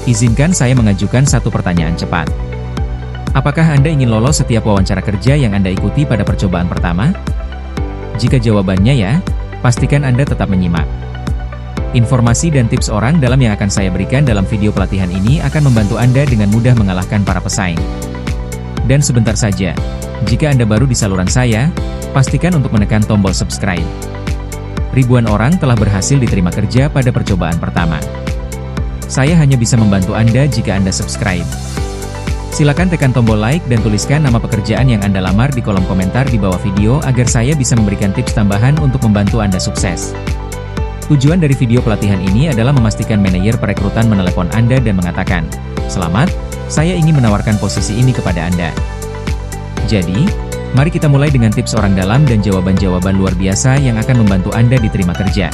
Izinkan saya mengajukan satu pertanyaan cepat. Apakah Anda ingin lolos setiap wawancara kerja yang Anda ikuti pada percobaan pertama? Jika jawabannya ya, pastikan Anda tetap menyimak. Informasi dan tips orang dalam yang akan saya berikan dalam video pelatihan ini akan membantu Anda dengan mudah mengalahkan para pesaing. Dan sebentar saja, jika Anda baru di saluran saya, pastikan untuk menekan tombol subscribe. Ribuan orang telah berhasil diterima kerja pada percobaan pertama. Saya hanya bisa membantu Anda jika Anda subscribe. Silakan tekan tombol like dan tuliskan nama pekerjaan yang Anda lamar di kolom komentar di bawah video agar saya bisa memberikan tips tambahan untuk membantu Anda sukses. Tujuan dari video pelatihan ini adalah memastikan manajer perekrutan menelepon Anda dan mengatakan, "Selamat, saya ingin menawarkan posisi ini kepada Anda." Jadi, mari kita mulai dengan tips orang dalam dan jawaban-jawaban luar biasa yang akan membantu Anda diterima kerja.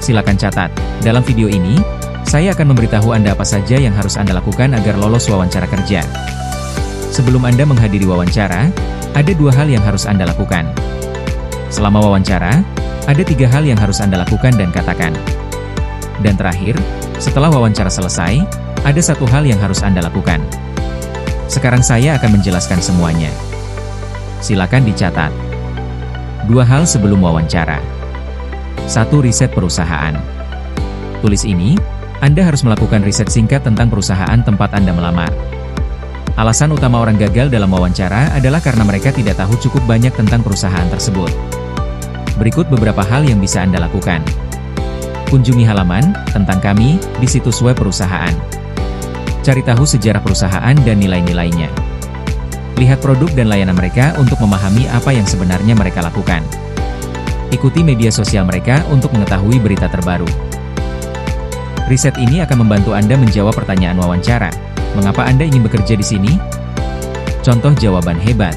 Silakan catat, dalam video ini, saya akan memberitahu Anda apa saja yang harus Anda lakukan agar lolos wawancara kerja. Sebelum Anda menghadiri wawancara, ada 2 hal yang harus Anda lakukan. Selama wawancara, ada 3 hal yang harus Anda lakukan dan katakan. Dan terakhir, setelah wawancara selesai, ada 1 hal yang harus Anda lakukan. Sekarang saya akan menjelaskan semuanya. Silakan dicatat. 2 hal sebelum wawancara. 1. Riset perusahaan. Tulis ini, Anda harus melakukan riset singkat tentang perusahaan tempat Anda melamar. Alasan utama orang gagal dalam wawancara adalah karena mereka tidak tahu cukup banyak tentang perusahaan tersebut. Berikut beberapa hal yang bisa Anda lakukan. Kunjungi halaman tentang kami di situs web perusahaan. Cari tahu sejarah perusahaan dan nilai-nilainya. Lihat produk dan layanan mereka untuk memahami apa yang sebenarnya mereka lakukan. Ikuti media sosial mereka untuk mengetahui berita terbaru. Riset ini akan membantu Anda menjawab pertanyaan wawancara. Mengapa Anda ingin bekerja di sini? Contoh jawaban hebat.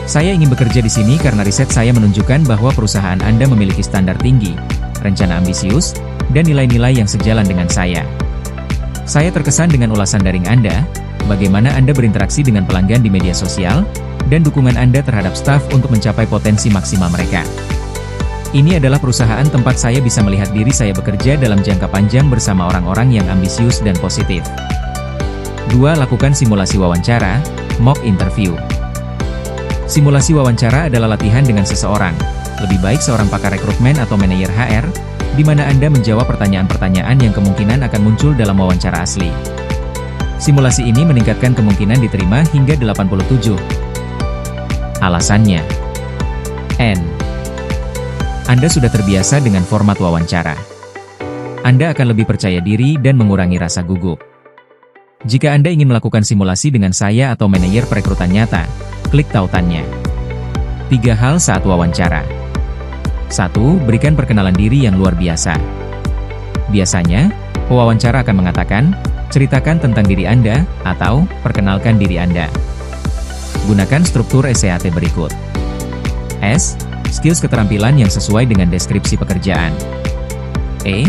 Saya ingin bekerja di sini karena riset saya menunjukkan bahwa perusahaan Anda memiliki standar tinggi, rencana ambisius, dan nilai-nilai yang sejalan dengan saya. Saya terkesan dengan ulasan daring Anda, bagaimana Anda berinteraksi dengan pelanggan di media sosial, dan dukungan Anda terhadap staf untuk mencapai potensi maksimal mereka. Ini adalah perusahaan tempat saya bisa melihat diri saya bekerja dalam jangka panjang bersama orang-orang yang ambisius dan positif. 2. Lakukan simulasi wawancara, mock interview. Simulasi wawancara adalah latihan dengan seseorang, lebih baik seorang pakar rekrutmen atau manajer HR, di mana Anda menjawab pertanyaan-pertanyaan yang kemungkinan akan muncul dalam wawancara asli. Simulasi ini meningkatkan kemungkinan diterima hingga 87%. Alasannya, N. Anda sudah terbiasa dengan format wawancara. Anda akan lebih percaya diri dan mengurangi rasa gugup. Jika Anda ingin melakukan simulasi dengan saya atau manajer perekrutan nyata, klik tautannya. 3 hal saat wawancara. 1. Berikan perkenalan diri yang luar biasa. Biasanya, pewawancara akan mengatakan, ceritakan tentang diri Anda, atau perkenalkan diri Anda. Gunakan struktur SEAT berikut. S. Skills keterampilan yang sesuai dengan deskripsi pekerjaan. E.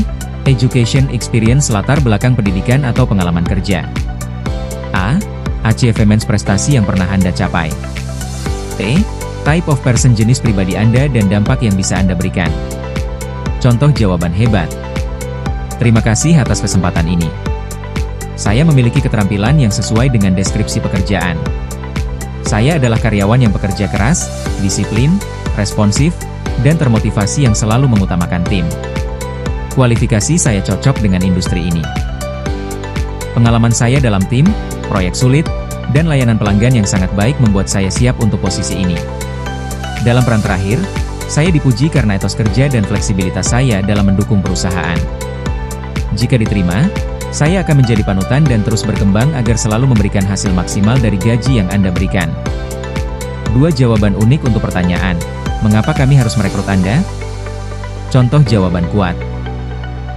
Education experience latar belakang pendidikan atau pengalaman kerja. A. Achievements prestasi yang pernah Anda capai. T. Type of person jenis pribadi Anda dan dampak yang bisa Anda berikan. Contoh jawaban hebat. Terima kasih atas kesempatan ini. Saya memiliki keterampilan yang sesuai dengan deskripsi pekerjaan. Saya adalah karyawan yang bekerja keras, disiplin, responsif, dan termotivasi yang selalu mengutamakan tim. Kualifikasi saya cocok dengan industri ini. Pengalaman saya dalam tim, proyek sulit, dan layanan pelanggan yang sangat baik membuat saya siap untuk posisi ini. Dalam peran terakhir, saya dipuji karena etos kerja dan fleksibilitas saya dalam mendukung perusahaan. Jika diterima, saya akan menjadi panutan dan terus berkembang agar selalu memberikan hasil maksimal dari gaji yang Anda berikan. 2 jawaban unik untuk pertanyaan. Mengapa kami harus merekrut Anda? Contoh jawaban kuat.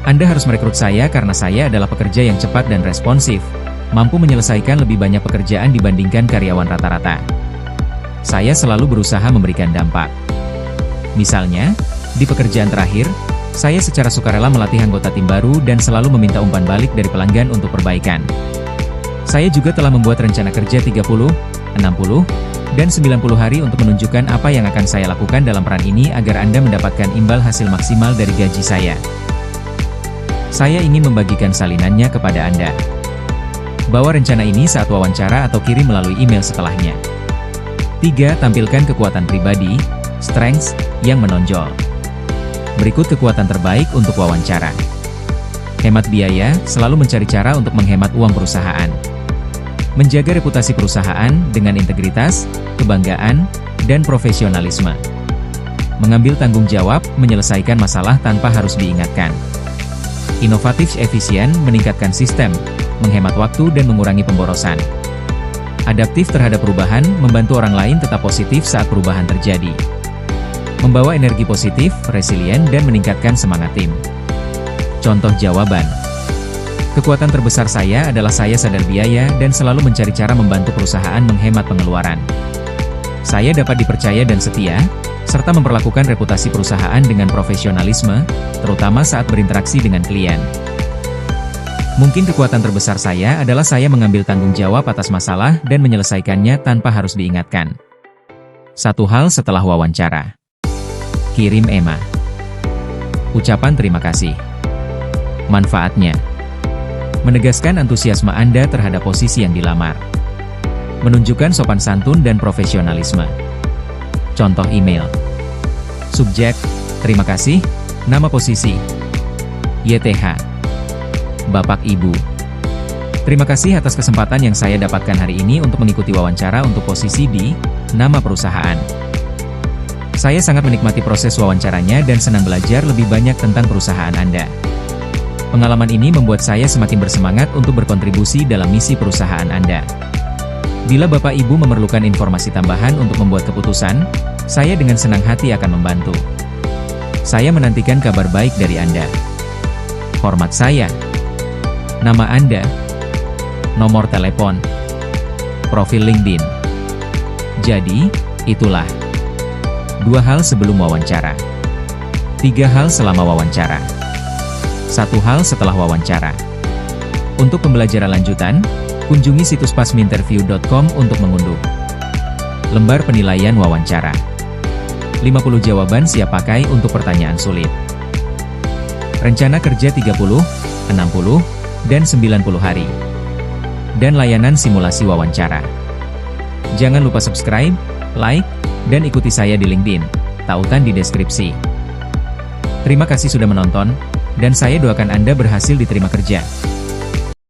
Anda harus merekrut saya karena saya adalah pekerja yang cepat dan responsif, mampu menyelesaikan lebih banyak pekerjaan dibandingkan karyawan rata-rata. Saya selalu berusaha memberikan dampak. Misalnya, di pekerjaan terakhir, saya secara sukarela melatih anggota tim baru dan selalu meminta umpan balik dari pelanggan untuk perbaikan. Saya juga telah membuat rencana kerja 30, 60, dan 90 hari untuk menunjukkan apa yang akan saya lakukan dalam peran ini agar Anda mendapatkan imbal hasil maksimal dari gaji saya. Saya ingin membagikan salinannya kepada Anda. Bawa rencana ini saat wawancara atau kirim melalui email setelahnya. 3. Tampilkan kekuatan pribadi, strengths, yang menonjol. Berikut kekuatan terbaik untuk wawancara. Hemat biaya, selalu mencari cara untuk menghemat uang perusahaan. Menjaga reputasi perusahaan dengan integritas, kebanggaan, dan profesionalisme. Mengambil tanggung jawab, menyelesaikan masalah tanpa harus diingatkan. Inovatif, efisien, meningkatkan sistem, menghemat waktu dan mengurangi pemborosan. Adaptif terhadap perubahan, membantu orang lain tetap positif saat perubahan terjadi. Membawa energi positif, resilient, dan meningkatkan semangat tim. Contoh jawaban. Kekuatan terbesar saya adalah saya sadar biaya dan selalu mencari cara membantu perusahaan menghemat pengeluaran. Saya dapat dipercaya dan setia, serta memperlakukan reputasi perusahaan dengan profesionalisme, terutama saat berinteraksi dengan klien. Mungkin kekuatan terbesar saya adalah saya mengambil tanggung jawab atas masalah dan menyelesaikannya tanpa harus diingatkan. 1 hal setelah wawancara. Kirim email. Ucapan terima kasih. Manfaatnya. Menegaskan antusiasme Anda terhadap posisi yang dilamar. Menunjukkan sopan santun dan profesionalisme. Contoh email. Subjek, terima kasih, nama posisi. YTH. Bapak Ibu. Terima kasih atas kesempatan yang saya dapatkan hari ini untuk mengikuti wawancara untuk posisi di nama perusahaan. Saya sangat menikmati proses wawancaranya dan senang belajar lebih banyak tentang perusahaan Anda. Pengalaman ini membuat saya semakin bersemangat untuk berkontribusi dalam misi perusahaan Anda. Bila Bapak Ibu memerlukan informasi tambahan untuk membuat keputusan, saya dengan senang hati akan membantu. Saya menantikan kabar baik dari Anda. Hormat saya. Nama Anda. Nomor telepon. Profil LinkedIn. Jadi, itulah 2 hal sebelum wawancara. 3 hal selama wawancara. 1 hal setelah wawancara. Untuk pembelajaran lanjutan, kunjungi situs pasminterview.com untuk mengunduh lembar penilaian wawancara. 50 jawaban siap pakai untuk pertanyaan sulit. Rencana kerja 30, 60, dan 90 hari. Dan layanan simulasi wawancara. Jangan lupa subscribe, like, dan ikuti saya di LinkedIn. Tautan di deskripsi. Terima kasih sudah menonton, dan saya doakan Anda berhasil diterima kerja.